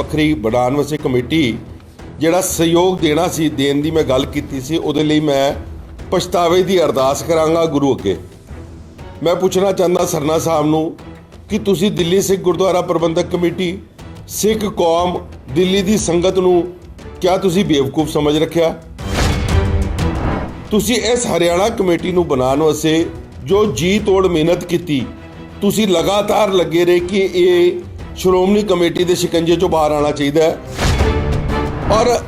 ਵੱਖਰੀ ਬਣਾਉਣ ਵਾਸਤੇ ਕਮੇਟੀ ਜਿਹੜਾ ਸਹਿਯੋਗ ਦੇਣਾ ਸੀ ਦੇਣ ਦੀ ਮੈਂ ਗੱਲ ਕੀਤੀ ਸੀ, ਉਹਦੇ ਲਈ ਮੈਂ ਪਛਤਾਵੇ ਦੀ ਅਰਦਾਸ ਕਰਾਂਗਾ ਗੁਰੂ ਅੱਗੇ। ਮੈਂ ਪੁੱਛਣਾ ਚਾਹੁੰਦਾ ਸਰਨਾ ਸਾਹਿਬ ਨੂੰ ਕਿ ਤੁਸੀਂ ਦਿੱਲੀ ਸਿੱਖ ਗੁਰਦੁਆਰਾ ਪ੍ਰਬੰਧਕ ਕਮੇਟੀ, ਸਿੱਖ ਕੌਮ, ਦਿੱਲੀ ਦੀ ਸੰਗਤ ਨੂੰ ਕਿਆ ਤੁਸੀਂ ਬੇਵਕੂਫ ਸਮਝ ਰੱਖਿਆ? ਤੁਸੀਂ ਇਸ ਹਰਿਆਣਾ ਕਮੇਟੀ ਨੂੰ ਬਣਾਉਣ ਵਾਸਤੇ ਜੋ ਜੀ ਤੋੜ ਮਿਹਨਤ ਕੀਤੀ, ਤੁਸੀਂ ਲਗਾਤਾਰ ਲੱਗੇ ਰਹੇ ਕਿ ਇਹ ਸ਼੍ਰੋਮਣੀ ਕਮੇਟੀ ਦੇ ਸ਼ਿਕੰਜੇ ਚੋਂ ਬਾਹਰ ਆਉਣਾ ਚਾਹੀਦਾ ਹੈ। ਔਰ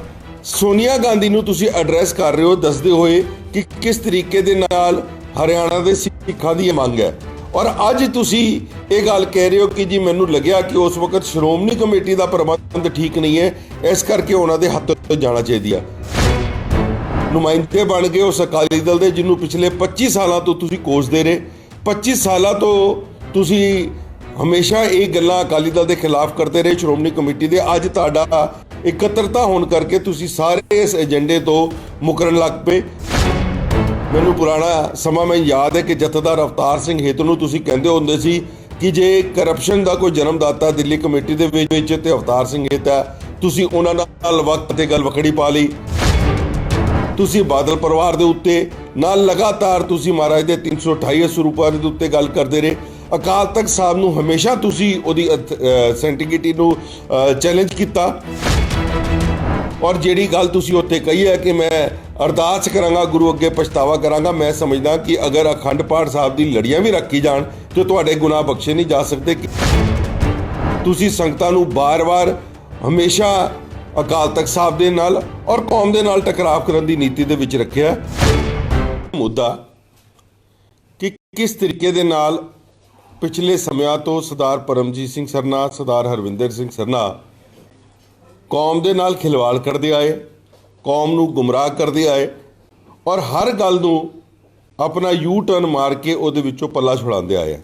ਸੋਨੀਆ ਗਾਂਧੀ ਨੂੰ ਤੁਸੀਂ ਐਡਰੈਸ ਕਰ ਰਹੇ ਹੋ ਦੱਸਦੇ ਹੋਏ ਕਿ ਕਿਸ ਤਰੀਕੇ ਦੇ ਨਾਲ ਹਰਿਆਣਾ ਦੇ ਸਿੱਖਾਂ ਦੀ ਇਹ ਮੰਗ ਹੈ। ਔਰ ਅੱਜ ਤੁਸੀਂ ਇਹ ਗੱਲ ਕਹਿ ਰਹੇ ਹੋ ਕਿ ਜੀ ਮੈਨੂੰ ਲੱਗਿਆ ਕਿ ਉਸ ਵਕਤ ਸ਼੍ਰੋਮਣੀ ਕਮੇਟੀ ਦਾ ਪ੍ਰਬੰਧ ਠੀਕ ਨਹੀਂ ਹੈ, ਇਸ ਕਰਕੇ ਉਹਨਾਂ ਦੇ ਹੱਥ ਤੋਂ ਜਾਣਾ ਚਾਹੀਦਾ। ਨੁਮਾਇੰਦੇ ਬਣ ਗਏ ਉਸ ਅਕਾਲੀ ਦਲ ਦੇ ਜਿਹਨੂੰ ਪਿਛਲੇ 25 ਸਾਲਾਂ ਤੋਂ ਤੁਸੀਂ ਕੋਸਦੇ ਰਹੇ। 25 ਸਾਲਾਂ ਤੋਂ ਤੁਸੀਂ ਹਮੇਸ਼ਾ ਇਹ ਗੱਲਾਂ ਅਕਾਲੀ ਦਲ ਦੇ ਖਿਲਾਫ ਕਰਦੇ ਰਹੇ, ਸ਼੍ਰੋਮਣੀ ਕਮੇਟੀ ਦੇ। ਅੱਜ ਤੁਹਾਡਾ ਇਕੱਤਰਤਾ ਹੋਣ ਕਰਕੇ ਤੁਸੀਂ ਸਾਰੇ ਇਸ ਏਜੰਡੇ ਤੋਂ ਮੁਕਰਨ ਲੱਗ ਪਏ। ਮੈਨੂੰ ਪੁਰਾਣਾ ਸਮਾਂ ਮੈਂ ਯਾਦ ਹੈ ਕਿ ਜਥੇਦਾਰ ਅਵਤਾਰ ਸਿੰਘ ਹਿੱਤ ਨੂੰ ਤੁਸੀਂ ਕਹਿੰਦੇ ਹੁੰਦੇ ਸੀ ਕਿ ਜੇ ਕਰਪਸ਼ਨ ਦਾ ਕੋਈ ਜਨਮਦਾਤਾ ਦਿੱਲੀ ਕਮੇਟੀ ਦੇ ਵਿੱਚ ਤੇ ਅਵਤਾਰ ਸਿੰਘ ਹਿੱਤ ਹੈ, ਤੁਸੀਂ ਉਹਨਾਂ ਨਾਲ ਵਕਤ ਤੇ ਗੱਲ ਵਖੜੀ ਪਾ ਲਈ। ਤੁਸੀਂ ਬਾਦਲ ਪਰਿਵਾਰ ਦੇ ਉੱਤੇ ਨਾਲ ਲਗਾਤਾਰ ਤੁਸੀਂ ਮਹਾਰਾਜ ਦੇ 328 ਸਰੂਪਾਂ ਦੇ ਉੱਤੇ ਗੱਲ ਕਰਦੇ ਰਹੇ। ਅਕਾਲ ਤਖਤ ਸਾਹਿਬ ਨੂੰ ਹਮੇਸ਼ਾ ਤੁਸੀਂ ਉਹਦੀ ਸੈਂਟੀਗ੍ਰਿਟੀ ਨੂੰ ਚੈਲੰਜ ਕੀਤਾ। ਔਰ ਜਿਹੜੀ ਗੱਲ ਤੁਸੀਂ ਉੱਥੇ ਕਹੀ ਹੈ ਕਿ ਮੈਂ ਅਰਦਾਸ ਕਰਾਂਗਾ ਗੁਰੂ ਅੱਗੇ, ਪਛਤਾਵਾ ਕਰਾਂਗਾ, ਮੈਂ ਸਮਝਦਾ ਕਿ ਅਗਰ ਅਖੰਡ ਪਾਠ ਸਾਹਿਬ ਦੀ ਲੜੀਆਂ ਵੀ ਰੱਖੀ ਜਾਣ ਤੇ ਤੁਹਾਡੇ ਗੁਨਾਹ ਬਖਸ਼ੇ ਨਹੀਂ ਜਾ ਸਕਦੇ। ਤੁਸੀਂ ਸੰਗਤਾਂ ਨੂੰ ਬਾਰ-ਬਾਰ ਹਮੇਸ਼ਾ ਅਕਾਲ ਤਖਤ ਸਾਹਿਬ ਦੇ ਨਾਲ ਔਰ ਕੌਮ ਦੇ ਨਾਲ ਟਕਰਾਅ ਕਰਨ ਦੀ ਨੀਤੀ ਦੇ ਵਿੱਚ ਰੱਖਿਆ। ਮੁੱਦਾ ਕਿ ਕਿਸ ਤਰੀਕੇ ਦੇ ਨਾਲ ਪਿਛਲੇ ਸਮਿਆਂ ਤੋਂ ਸਰਦਾਰ ਪਰਮਜੀਤ ਸਿੰਘ ਸਰਨਾ, ਸਰਦਾਰ ਹਰਵਿੰਦਰ ਸਿੰਘ ਸਰਨਾ ਕੌਮ ਦੇ ਨਾਲ ਖਿਲਵਾੜ ਕਰਦੇ ਆਏ, ਕੌਮ ਨੂੰ ਗੁੰਮਰਾਹ ਕਰਦੇ ਆਏ ਔਰ ਹਰ ਗੱਲ ਨੂੰ ਆਪਣਾ ਯੂ ਟਰਨ ਮਾਰ ਕੇ ਉਹਦੇ ਵਿੱਚੋਂ ਪੱਲਾ ਛੁਡਾਉਂਦੇ ਆਏ।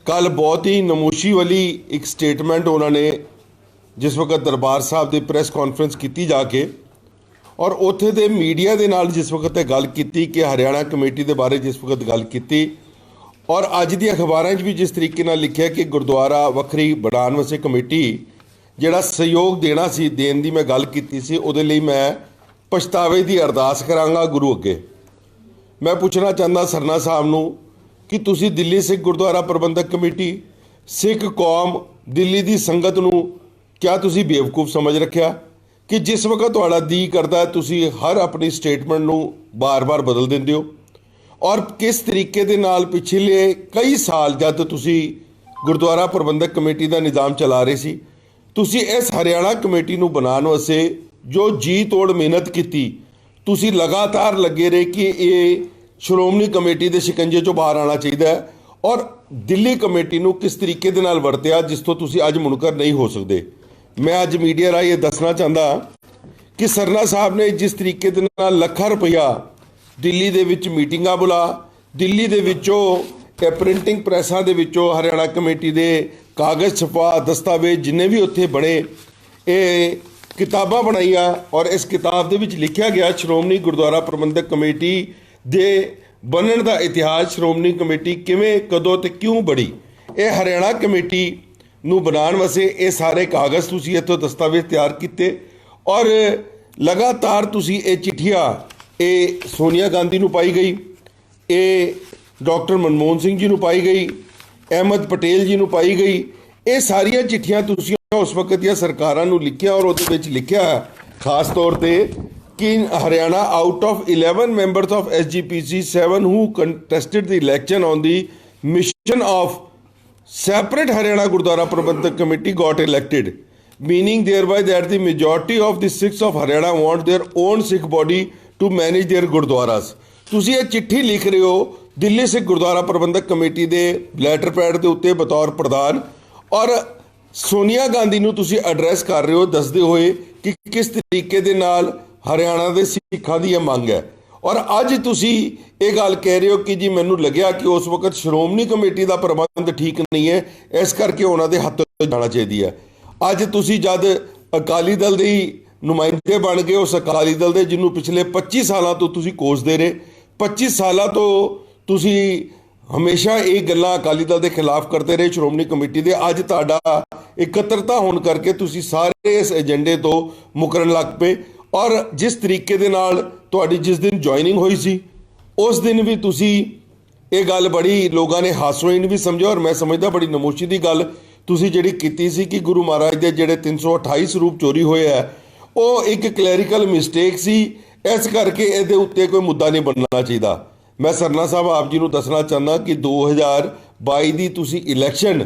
ਕੱਲ ਬਹੁਤ ਹੀ ਨਮੋਸ਼ੀ ਵਾਲੀ ਇੱਕ ਸਟੇਟਮੈਂਟ ਉਹਨਾਂ ਨੇ ਜਿਸ ਵਕਤ ਦਰਬਾਰ ਸਾਹਿਬ ਦੀ ਪ੍ਰੈਸ ਕਾਨਫਰੰਸ ਕੀਤੀ ਜਾ ਕੇ, ਔਰ ਉੱਥੇ ਦੇ ਮੀਡੀਆ ਦੇ ਨਾਲ ਜਿਸ ਵਕਤ ਇਹ ਗੱਲ ਕੀਤੀ ਕਿ ਹਰਿਆਣਾ ਕਮੇਟੀ ਦੇ ਬਾਰੇ ਜਿਸ ਵਕਤ ਗੱਲ ਕੀਤੀ, ਔਰ ਅੱਜ ਦੀ ਅਖਬਾਰਾਂ 'ਚ ਵੀ ਜਿਸ ਤਰੀਕੇ ਨਾਲ ਲਿਖਿਆ ਕਿ ਗੁਰਦੁਆਰਾ ਵੱਖਰੀ ਬਣਾਉਣ ਵਾਸਤੇ ਕਮੇਟੀ ਜਿਹੜਾ ਸਹਿਯੋਗ ਦੇਣਾ ਸੀ ਦੇਣ ਦੀ ਮੈਂ ਗੱਲ ਕੀਤੀ ਸੀ, ਉਹਦੇ ਲਈ ਮੈਂ ਪਛਤਾਵੇ ਦੀ ਅਰਦਾਸ ਕਰਾਂਗਾ ਗੁਰੂ ਅੱਗੇ। ਮੈਂ ਪੁੱਛਣਾ ਚਾਹੁੰਦਾ ਸਰਨਾ ਸਾਹਿਬ ਨੂੰ ਕਿ ਤੁਸੀਂ ਦਿੱਲੀ ਸਿੱਖ ਗੁਰਦੁਆਰਾ ਪ੍ਰਬੰਧਕ ਕਮੇਟੀ, ਸਿੱਖ ਕੌਮ, ਦਿੱਲੀ ਦੀ ਸੰਗਤ ਨੂੰ ਕਿਆ ਤੁਸੀਂ ਬੇਵਕੂਫ ਸਮਝ ਰੱਖਿਆ ਕਿ ਜਿਸ ਵਕਤ ਤੁਹਾਡਾ ਜੀ ਕਰਦਾ ਤੁਸੀਂ ਹਰ ਆਪਣੀ ਸਟੇਟਮੈਂਟ ਨੂੰ ਬਾਰ-ਬਾਰ ਬਦਲ ਦਿੰਦੇ ਹੋ। ਔਰ ਕਿਸ ਤਰੀਕੇ ਦੇ ਨਾਲ ਪਿਛਲੇ ਕਈ ਸਾਲ ਜਦ ਤੁਸੀਂ ਗੁਰਦੁਆਰਾ ਪ੍ਰਬੰਧਕ ਕਮੇਟੀ ਦਾ ਨਿਜ਼ਾਮ ਚਲਾ ਰਹੇ ਸੀ, ਤੁਸੀਂ ਇਸ ਹਰਿਆਣਾ ਕਮੇਟੀ ਨੂੰ ਬਣਾਉਣ ਵਾਸਤੇ ਜੋ ਜੀ ਤੋੜ ਮਿਹਨਤ ਕੀਤੀ, ਤੁਸੀਂ ਲਗਾਤਾਰ ਲੱਗੇ ਰਹੇ ਕਿ ਇਹ ਸ਼੍ਰੋਮਣੀ ਕਮੇਟੀ ਦੇ ਸ਼ਿਕੰਜੇ ਚੋਂ ਬਾਹਰ ਆਉਣਾ ਚਾਹੀਦਾ ਹੈ। ਔਰ ਦਿੱਲੀ ਕਮੇਟੀ ਨੂੰ ਕਿਸ ਤਰੀਕੇ ਦੇ ਨਾਲ ਵਰਤਿਆ ਜਿਸ ਤੋਂ ਤੁਸੀਂ ਅੱਜ ਮੁਨਕਰ ਨਹੀਂ ਹੋ ਸਕਦੇ। ਮੈਂ ਅੱਜ ਮੀਡੀਆ ਰਾਹੀਂ ਇਹ ਦੱਸਣਾ ਚਾਹੁੰਦਾ ਕਿ ਸਰਨਾ ਸਾਹਿਬ ਨੇ ਜਿਸ ਤਰੀਕੇ ਦੇ ਨਾਲ ਲੱਖਾਂ ਰੁਪਈਆ ਦਿੱਲੀ ਦੇ ਵਿੱਚ ਮੀਟਿੰਗਾਂ ਬੁਲਾ, ਦਿੱਲੀ ਦੇ ਵਿੱਚੋਂ ਪ੍ਰਿੰਟਿੰਗ ਪ੍ਰੈਸਾਂ ਦੇ ਵਿੱਚੋਂ ਹਰਿਆਣਾ ਕਮੇਟੀ ਦੇ ਕਾਗਜ਼ ਛਪਾ, ਦਸਤਾਵੇਜ਼ ਜਿੰਨੇ ਵੀ ਉੱਥੇ ਬਣੇ, ਇਹ ਕਿਤਾਬਾਂ ਬਣਾਈਆਂ ਔਰ ਇਸ ਕਿਤਾਬ ਦੇ ਵਿੱਚ ਲਿਖਿਆ ਗਿਆ ਸ਼੍ਰੋਮਣੀ ਗੁਰਦੁਆਰਾ ਪ੍ਰਬੰਧਕ ਕਮੇਟੀ ਦੇ ਬਣਨ ਦਾ ਇਤਿਹਾਸ, ਸ਼੍ਰੋਮਣੀ ਕਮੇਟੀ ਕਿਵੇਂ, ਕਦੋਂ ਤੇ ਕਿਉਂ ਬਣੀ। ਇਹ ਹਰਿਆਣਾ ਕਮੇਟੀ ਨੂੰ ਬਣਾਉਣ ਵਾਸਤੇ ਇਹ ਸਾਰੇ ਕਾਗਜ਼ ਤੁਸੀਂ ਇੱਥੋਂ ਦਸਤਾਵੇਜ਼ ਤਿਆਰ ਕੀਤੇ ਔਰ ਲਗਾਤਾਰ ਤੁਸੀਂ ਇਹ ਚਿੱਠੀਆਂ ਇਹ ਸੋਨੀਆ ਗਾਂਧੀ ਨੂੰ ਪਾਈ ਗਈ, ਇਹ ਡਾਕਟਰ ਮਨਮੋਹਨ ਸਿੰਘ ਜੀ ਨੂੰ ਪਾਈ ਗਈ, ਅਹਿਮਦ ਪਟੇਲ ਜੀ ਨੂੰ ਪਾਈ ਗਈ। ਇਹ ਸਾਰੀਆਂ ਚਿੱਠੀਆਂ ਤੁਸੀਂ ਉਸ ਵਕਤ ਦੀਆਂ ਸਰਕਾਰਾਂ ਨੂੰ ਲਿਖਿਆ ਔਰ ਉਹਦੇ ਵਿੱਚ ਲਿਖਿਆ ਖਾਸ ਤੌਰ ਤੇ ਕਿ Haryana out of 11 members of SGPC 7 who contested the election on the mission of separate Haryana Gurdwara Prabandhak Committee got elected, meaning thereby that the majority of the Sikhs of Haryana want their own Sikh body to manage their Gurdwaras। ਤੁਸੀਂ ਇਹ ਚਿੱਠੀ ਲਿਖ ਰਹੇ ਹੋ ਦਿੱਲੀ ਸਿੱਖ ਗੁਰਦੁਆਰਾ ਪ੍ਰਬੰਧਕ committee ਦੇ letter pad ਦੇ ਉੱਤੇ ਬਤੌਰ ਪ੍ਰਧਾਨ, ਔਰ ਸੋਨੀਆ ਗਾਂਧੀ ਨੂੰ ਤੁਸੀਂ ਐਡਰੈਸ ਕਰ ਰਹੇ ਹੋ ਦੱਸਦੇ ਹੋਏ ਕਿ ਕਿਸ ਤਰੀਕੇ ਦੇ ਨਾਲ ਹਰਿਆਣਾ ਦੇ ਸਿੱਖਾਂ ਦੀ ਇਹ ਮੰਗ ਹੈ। ਔਰ ਅੱਜ ਤੁਸੀਂ ਇਹ ਗੱਲ ਕਹਿ ਰਹੇ ਹੋ ਕਿ ਜੀ ਮੈਨੂੰ ਲੱਗਿਆ ਕਿ ਉਸ ਵਕਤ ਸ਼੍ਰੋਮਣੀ ਕਮੇਟੀ ਦਾ ਪ੍ਰਬੰਧ ਠੀਕ ਨਹੀਂ ਹੈ, ਇਸ ਕਰਕੇ ਉਹਨਾਂ ਦੇ ਹੱਥ ਤੋਂ ਜਾਣਾ ਚਾਹੀਦਾ ਹੈ। ਅੱਜ ਤੁਸੀਂ ਜਦ ਅਕਾਲੀ ਦਲ ਦੇ ਨੁਮਾਇੰਦੇ ਬਣ ਗਏ ਉਸ ਅਕਾਲੀ ਦਲ ਦੇ ਜਿਹਨੂੰ ਪਿਛਲੇ 25 ਸਾਲਾਂ ਤੋਂ ਤੁਸੀਂ ਕੋਸਦੇ ਰਹੇ, 25 ਸਾਲਾਂ ਤੋਂ ਤੁਸੀਂ ਹਮੇਸ਼ਾ ਇਹ ਗੱਲਾਂ ਅਕਾਲੀ ਦਲ ਦੇ ਖਿਲਾਫ ਕਰਦੇ ਰਹੇ ਸ਼੍ਰੋਮਣੀ ਕਮੇਟੀ ਦੇ। ਅੱਜ ਤੁਹਾਡਾ ਇਕੱਤਰਤਾ ਹੋਣ ਕਰਕੇ ਤੁਸੀਂ ਸਾਰੇ ਇਸ ਏਜੰਡੇ ਤੋਂ ਮੁਕਰਨ ਲੱਗ ਪਏ। ਔਰ ਜਿਸ ਤਰੀਕੇ ਦੇ ਨਾਲ ਤੁਹਾਡੀ ਜਿਸ ਦਿਨ ਜੁਆਇਨਿੰਗ ਹੋਈ ਸੀ ਉਸ ਦਿਨ ਵੀ ਤੁਸੀਂ ਇਹ ਗੱਲ ਬੜੀ ਲੋਕਾਂ ਨੇ ਹਾਸੋਹੀਣ ਵੀ ਸਮਝਿਆ, ਔਰ ਮੈਂ ਸਮਝਦਾ ਬੜੀ ਨਮੋਸ਼ੀ ਦੀ ਗੱਲ ਤੁਸੀਂ ਜਿਹੜੀ ਕੀਤੀ ਸੀ ਕਿ ਗੁਰੂ ਮਹਾਰਾਜ ਦੇ ਜਿਹੜੇ 328 ਸਰੂਪ ਚੋਰੀ ਹੋਏ ਆ ਉਹ ਇੱਕ ਕਲੈਰੀਕਲ ਮਿਸਟੇਕ ਸੀ, ਇਸ ਕਰਕੇ ਇਹਦੇ ਉੱਤੇ ਕੋਈ ਮੁੱਦਾ ਨਹੀਂ ਬਣਨਾ ਚਾਹੀਦਾ। ਮੈਂ ਸਰਨਾ ਸਾਹਿਬ ਆਪ ਜੀ ਨੂੰ ਦੱਸਣਾ ਚਾਹੁੰਦਾ ਕਿ 2022 ਦੀ ਤੁਸੀਂ ਇਲੈਕਸ਼ਨ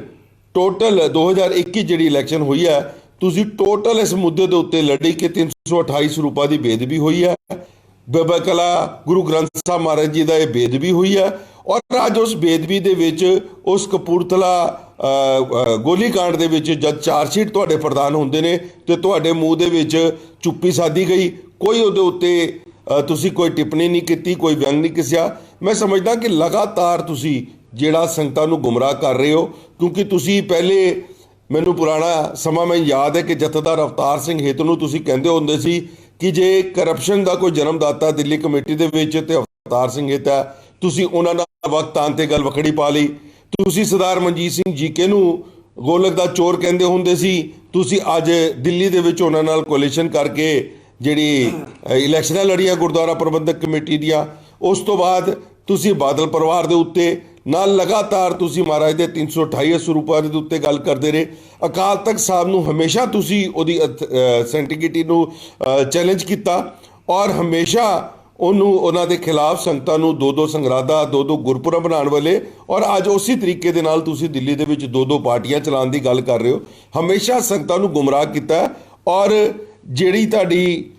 ਟੋਟਲ 2021 ਜਿਹੜੀ ਇਲੈਕਸ਼ਨ ਹੋਈ ਹੈ ਤੁਸੀਂ ਟੋਟਲ ਇਸ ਮੁੱਦੇ ਦੇ ਉੱਤੇ ਲੜੀ ਕਿ 328 ਸਰੂਪਾਂ ਦੀ ਬੇਅਦਬੀ ਹੋਈ ਹੈ, ਬਾਬਾ ਕਲਾ ਗੁਰੂ ਗ੍ਰੰਥ ਸਾਹਿਬ ਮਹਾਰਾਜ ਜੀ ਦਾ ਇਹ ਬੇਅਦਬੀ ਹੋਈ ਹੈ। ਔਰ ਅੱਜ ਉਸ ਬੇਅਦਬੀ ਦੇ ਵਿੱਚ ਉਸ ਕਪੂਰਥਲਾ ਗੋਲੀकांड ਦੇ ਵਿੱਚ ਜਦ ਚਾਰਜਸ਼ੀਟ ਤੁਹਾਡੇ ਪ੍ਰਧਾਨ ਹੁੰਦੇ ਨੇ ਤੇ ਤੁਹਾਡੇ ਮੂੰਹ ਦੇ ਵਿੱਚ ਚੁੱਪੀ ਸਾਦੀ ਗਈ, ਕੋਈ ਉਹਦੇ ਉੱਤੇ ਤੁਸੀਂ ਕੋਈ ਟਿੱਪਣੀ ਨਹੀਂ ਕੀਤੀ, ਕੋਈ ਵਿਅੰਗ ਨਹੀਂ ਕੱਸਿਆ। ਮੈਂ ਸਮਝਦਾ ਕਿ ਲਗਾਤਾਰ ਤੁਸੀਂ ਜਿਹੜਾ ਸੰਗਤਾਂ ਨੂੰ ਗੁੰਮਰਾਹ ਕਰ ਰਹੇ ਹੋ, ਕਿਉਂਕਿ ਤੁਸੀਂ ਪਹਿਲੇ ਮੈਨੂੰ ਪੁਰਾਣਾ ਸਮਾਂ ਮੈਨੂੰ ਯਾਦ ਹੈ ਕਿ ਜਥੇਦਾਰ ਅਵਤਾਰ ਸਿੰਘ ਹਿੱਤ ਨੂੰ ਤੁਸੀਂ ਕਹਿੰਦੇ ਹੁੰਦੇ ਸੀ ਕਿ ਜੇ ਕਰਪਸ਼ਨ ਦਾ ਕੋਈ ਜਨਮਦਾਤਾ ਦਿੱਲੀ ਕਮੇਟੀ ਦੇ ਵਿੱਚ ਤੇ ਅਵਤਾਰ ਸਿੰਘ ਹਿੱਤ ਹੈ, ਤੁਸੀਂ ਉਹਨਾਂ ਨਾਲ ਵਕਤ ਆਉਣ ਤੇ ਗੱਲ ਵਖੜੀ ਪਾ ਲਈ। ਤੁਸੀਂ ਸਰਦਾਰ ਮਨਜੀਤ ਸਿੰਘ ਜੀਕੇ ਨੂੰ ਗੋਲਕ ਦਾ ਚੋਰ ਕਹਿੰਦੇ ਹੁੰਦੇ ਸੀ, ਤੁਸੀਂ ਅੱਜ ਦਿੱਲੀ ਦੇ ਵਿੱਚ ਉਹਨਾਂ ਨਾਲ ਕੋਲੀਸ਼ਨ ਕਰਕੇ ਜਿਹੜੀ ਇਲੈਕਸ਼ਨਾਂ ਲੜੀਆਂ ਗੁਰਦੁਆਰਾ ਪ੍ਰਬੰਧਕ ਕਮੇਟੀ ਦੀਆਂ। ਉਸ ਤੋਂ ਬਾਅਦ ਤੁਸੀਂ ਬਾਦਲ ਪਰਿਵਾਰ ਦੇ ਉੱਤੇ ਨਾਲ ਲਗਾਤਾਰ ਤੁਸੀਂ ਮਹਾਰਾਜ ਦੇ 328 ਸਰੂਪਾਂ ਦੇ ਉੱਤੇ ਗੱਲ ਕਰਦੇ ਰਹੇ। ਅਕਾਲ ਤਖਤ ਸਾਹਿਬ ਨੂੰ ਹਮੇਸ਼ਾ ਤੁਸੀਂ ਉਹਦੀ ਸੈਂਟੀਗਿਟੀ ਨੂੰ ਚੈਲੰਜ ਕੀਤਾ ਔਰ ਹਮੇਸ਼ਾ ਉਹਨਾਂ ਦੇ ਖਿਲਾਫ ਸੰਗਤਾਂ ਨੂੰ ਦੋ ਸੰਗਰਾਦਾ ਦੋ ਗੁਰਪੁਰਬ ਬਣਾਉਣ ਵਾਲੇ, ਔਰ ਅੱਜ ਉਸੇ ਤਰੀਕੇ ਦੇ ਨਾਲ ਤੁਸੀਂ ਦਿੱਲੀ ਦੇ ਵਿੱਚ ਦੋ ਪਾਰਟੀਆਂ ਚਲਾਉਣ ਦੀ ਗੱਲ ਕਰ ਰਹੇ ਹੋ। ਹਮੇਸ਼ਾ ਸੰਗਤਾਂ ਨੂੰ ਗੁੰਮਰਾਹ ਕੀਤਾ ਔਰ ਜਿਹੜੀ ਤੁਹਾਡੀ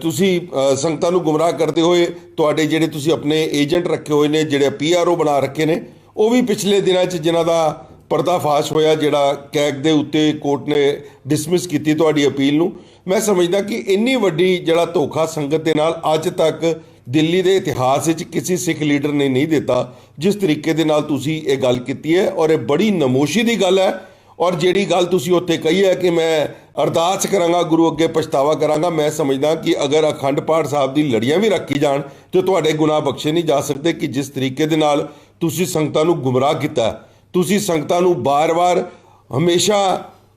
ਤੁਸੀਂ ਸੰਗਤਾਂ ਨੂੰ ਗੁੰਮਰਾਹ ਕਰਦੇ ਹੋਏ ਤੁਹਾਡੇ ਜਿਹੜੇ ਤੁਸੀਂ ਆਪਣੇ ਏਜੰਟ ਰੱਖੇ ਹੋਏ ਨੇ, ਜਿਹੜੇ PRO ਬਣਾ ਰੱਖੇ ਨੇ, ਉਹ ਵੀ ਪਿਛਲੇ ਦਿਨਾਂ 'ਚ ਜਿਨ੍ਹਾਂ ਦਾ ਪਰਦਾਫਾਸ਼ ਹੋਇਆ, ਜਿਹੜਾ ਕੈਗ ਦੇ ਉੱਤੇ ਕੋਰਟ ਨੇ ਡਿਸਮਿਸ ਕੀਤੀ ਤੁਹਾਡੀ ਅਪੀਲ ਨੂੰ। ਮੈਂ ਸਮਝਦਾ ਕਿ ਇੰਨੀ ਵੱਡੀ ਜਿਹੜਾ ਧੋਖਾ ਸੰਗਤ ਦੇ ਨਾਲ ਅੱਜ ਤੱਕ ਦਿੱਲੀ ਦੇ ਇਤਿਹਾਸ ਵਿੱਚ ਕਿਸੇ ਸਿੱਖ ਲੀਡਰ ਨੇ ਨਹੀਂ ਦਿੱਤਾ, ਜਿਸ ਤਰੀਕੇ ਦੇ ਨਾਲ ਤੁਸੀਂ ਇਹ ਗੱਲ ਕੀਤੀ ਹੈ। ਔਰ ਇਹ ਬੜੀ ਨਮੋਸ਼ੀ ਦੀ ਗੱਲ ਹੈ। ਔਰ ਜਿਹੜੀ ਗੱਲ ਤੁਸੀਂ ਉੱਥੇ ਕਹੀ ਹੈ ਕਿ ਮੈਂ ਅਰਦਾਸ ਕਰਾਂਗਾ ਗੁਰੂ ਅੱਗੇ ਪਛਤਾਵਾ ਕਰਾਂਗਾ, ਮੈਂ ਸਮਝਦਾ ਕਿ ਅਗਰ ਅਖੰਡ ਪਾਠ ਸਾਹਿਬ ਦੀ ਲੜੀਆਂ ਵੀ ਰੱਖੀ ਜਾਣ ਤੇ ਤੁਹਾਡੇ ਗੁਨਾਹ ਬਖਸ਼ੇ ਨਹੀਂ ਜਾ ਸਕਦੇ। ਕਿ ਜਿਸ ਤਰੀਕੇ ਦੇ ਨਾਲ ਤੁਸੀਂ ਸੰਗਤਾਂ ਨੂੰ ਗੁੰਮਰਾਹ ਕੀਤਾ, ਤੁਸੀਂ ਸੰਗਤਾਂ ਨੂੰ ਬਾਰ-ਬਾਰ ਹਮੇਸ਼ਾ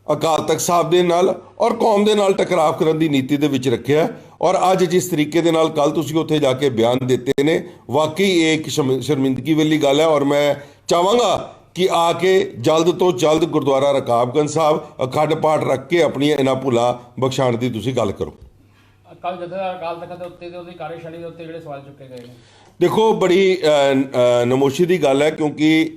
ਅਕਾਲ ਤਖਤ ਸਾਹਿਬ ਦੇ ਨਾਲ ਔਰ ਕੌਮ ਦੇ ਨਾਲ ਟਕਰਾਅ ਕਰਨ ਦੀ ਨੀਤੀ ਦੇ ਵਿੱਚ ਰੱਖਿਆ। ਔਰ ਅੱਜ ਜਿਸ ਤਰੀਕੇ ਦੇ ਨਾਲ ਕੱਲ ਤੁਸੀਂ ਉੱਥੇ ਜਾ ਕੇ ਬਿਆਨ ਦਿੱਤੇ ਨੇ, ਵਾਕਈ ਇਹ ਇੱਕ ਸ਼ਰਮਿੰਦਗੀ ਵਾਲੀ ਗੱਲ ਹੈ। ਔਰ ਮੈਂ ਚਾਹਾਂਗਾ ਕਿ ਆ ਕੇ ਜਲਦ ਤੋਂ ਜਲਦ ਗੁਰਦੁਆਰਾ ਰਕਾਬਗੰਜ ਸਾਹਿਬ ਅਖੰਡ ਪਾਠ ਰੱਖ ਕੇ ਆਪਣੀਆਂ ਇਹਨਾਂ ਭੁੱਲਾਂ ਬਖਸ਼ਾਉਣ ਦੀ ਤੁਸੀਂ ਗੱਲ ਕਰੋ। ਕੱਲ ਜਥੇਦਾਰ ਅਕਾਲ ਤਖਤ ਦੇ ਉੱਤੇ ਤੇ ਉਹਦੀ ਕਾਰਜਸ਼ਾਲੀ ਦੇ ਉੱਤੇ ਜਿਹੜੇ ਸਵਾਲ ਚੁੱਕੇ ਗਏ ਨੇ, ਦੇਖੋ ਬੜੀ ਨਮੋਸ਼ੀ ਦੀ ਗੱਲ ਹੈ, ਕਿਉਂਕਿ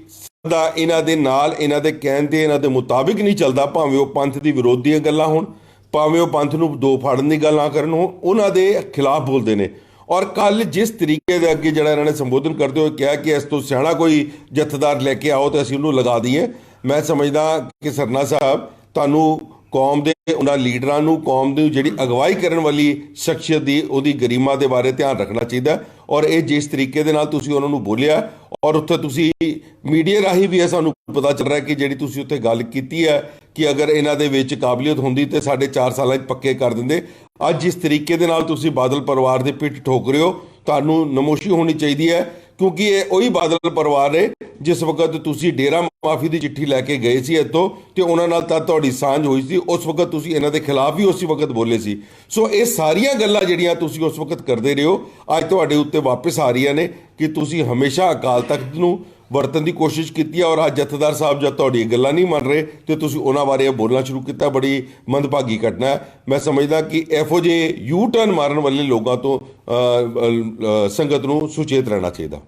ਦਾ ਇਹਨਾਂ ਦੇ ਨਾਲ ਇਹਨਾਂ ਦੇ ਕਹਿਣ ਤੇ ਇਹਨਾਂ ਦੇ ਮੁਤਾਬਿਕ ਨਹੀਂ ਚੱਲਦਾ। ਭਾਵੇਂ ਉਹ ਪੰਥ ਦੀ ਵਿਰੋਧੀਆਂ ਗੱਲਾਂ ਹੋਣ, ਭਾਵੇਂ ਉਹ ਪੰਥ ਨੂੰ ਦੋ ਫਾੜਨ ਦੀ ਗੱਲ ਨਾ ਕਰਨ, ਉਹਨਾਂ ਦੇ ਖਿਲਾਫ ਬੋਲਦੇ ਨੇ। ਔਰ ਕੱਲ ਜਿਸ ਤਰੀਕੇ ਦੇ ਅੱਗੇ ਜਿਹੜਾ ਇਹਨਾਂ ਨੇ ਸੰਬੋਧਨ ਕਰਦੇ ਹੋਏ ਕਿਹਾ ਕਿ ਇਸ ਤੋਂ ਸਿਆਣਾ ਕੋਈ ਜਥੇਦਾਰ ਲੈ ਕੇ ਆਓ ਤੇ ਅਸੀਂ ਉਹਨੂੰ ਲਗਾ ਦਈਏ, ਮੈਂ ਸਮਝਦਾ ਕਿ ਸਰਨਾ ਸਾਹਿਬ ਤੁਹਾਨੂੰ ਕੌਮ ਦੇ ਉਹਨਾਂ ਲੀਡਰਾਂ ਨੂੰ, ਕੌਮ ਦੀ ਜਿਹੜੀ ਅਗਵਾਈ ਕਰਨ ਵਾਲੀ ਸ਼ਖਸੀਅਤ ਦੀ ਉਹਦੀ ਗਰੀਮਾ ਦੇ ਬਾਰੇ ਧਿਆਨ ਰੱਖਣਾ ਚਾਹੀਦਾ। ਔਰ ਇਹ ਜਿਸ ਤਰੀਕੇ ਦੇ ਨਾਲ ਤੁਸੀਂ ਉਹਨਾਂ ਨੂੰ ਬੋਲਿਆ, ਔਰ ਉੱਥੇ ਤੁਸੀਂ ਮੀਡੀਆ ਰਾਹੀਂ ਵੀ ਇਹ ਸਾਨੂੰ ਪਤਾ ਚੱਲ ਰਿਹਾ ਕਿ ਜਿਹੜੀ ਤੁਸੀਂ ਉੱਥੇ ਗੱਲ ਕੀਤੀ ਹੈ ਕਿ ਅਗਰ ਇਹਨਾਂ ਦੇ ਵਿੱਚ ਕਾਬਲੀਅਤ ਹੁੰਦੀ ਤੇ 4.5 ਸਾਲਾਂ 'ਚ ਪੱਕੇ ਕਰ ਦਿੰਦੇ। ਅੱਜ ਜਿਸ ਤਰੀਕੇ ਦੇ ਨਾਲ ਤੁਸੀਂ ਬਾਦਲ ਪਰਿਵਾਰ ਦੀ ਪਿੱਠ ਠੋਕ ਰਹੇ ਹੋ, ਤੁਹਾਨੂੰ ਨਮੋਸ਼ੀ ਹੋਣੀ ਚਾਹੀਦੀ ਹੈ, ਕਿਉਂਕਿ ਇਹ ਉਹੀ ਬਾਦਲ ਪਰਿਵਾਰ ਹੈ ਜਿਸ ਵਕਤ ਤੁਸੀਂ ਡੇਰਾ ਮਾਫੀ ਦੀ ਚਿੱਠੀ ਲੈ ਕੇ ਗਏ ਸੀ ਇੱਥੋਂ ਤੇ ਉਹਨਾਂ ਨਾਲ ਤਾਂ ਤੁਹਾਡੀ ਸਾਂਝ ਹੋਈ ਸੀ, ਉਸ ਵਕਤ ਤੁਸੀਂ ਇਹਨਾਂ ਦੇ ਖਿਲਾਫ ਵੀ ਉਸੇ ਵਕਤ ਬੋਲੇ ਸੀ। ਸੋ ਇਹ ਸਾਰੀਆਂ ਗੱਲਾਂ ਜਿਹੜੀਆਂ ਤੁਸੀਂ ਉਸ ਵਕਤ ਕਰਦੇ ਰਹੇ ਹੋ, ਅੱਜ ਤੁਹਾਡੇ ਉੱਤੇ ਵਾਪਸ ਆ ਰਹੀਆਂ ਨੇ ਕਿ ਤੁਸੀਂ ਹਮੇਸ਼ਾ ਅਕਾਲ ਤਖਤ ਨੂੰ ਵਰਤਣ ਦੀ ਕੋਸ਼ਿਸ਼ ਕੀਤੀ ਹੈ। ਔਰ ਅੱਜ ਜਥੇਦਾਰ ਸਾਹਿਬ ਜਦ ਤੁਹਾਡੀ ਗੱਲਾਂ ਨਹੀਂ ਮੰਨ ਰਹੇ ਤੇ ਤੁਸੀਂ ਉਹਨਾਂ ਬਾਰੇ ਬੋਲਣਾ ਸ਼ੁਰੂ ਕੀਤਾ, ਬੜੀ ਮੰਦਭਾਗੀ ਘਟਨਾ ਹੈ। ਮੈਂ ਸਮਝਦਾ ਕਿ ਇਹੋ ਜਿਹੇ ਯੂ ਟਰਨ ਮਾਰਨ ਵਾਲੇ ਲੋਕਾਂ ਤੋਂ ਸੰਗਤ ਨੂੰ ਸੁਚੇਤ ਰਹਿਣਾ ਚਾਹੀਦਾ।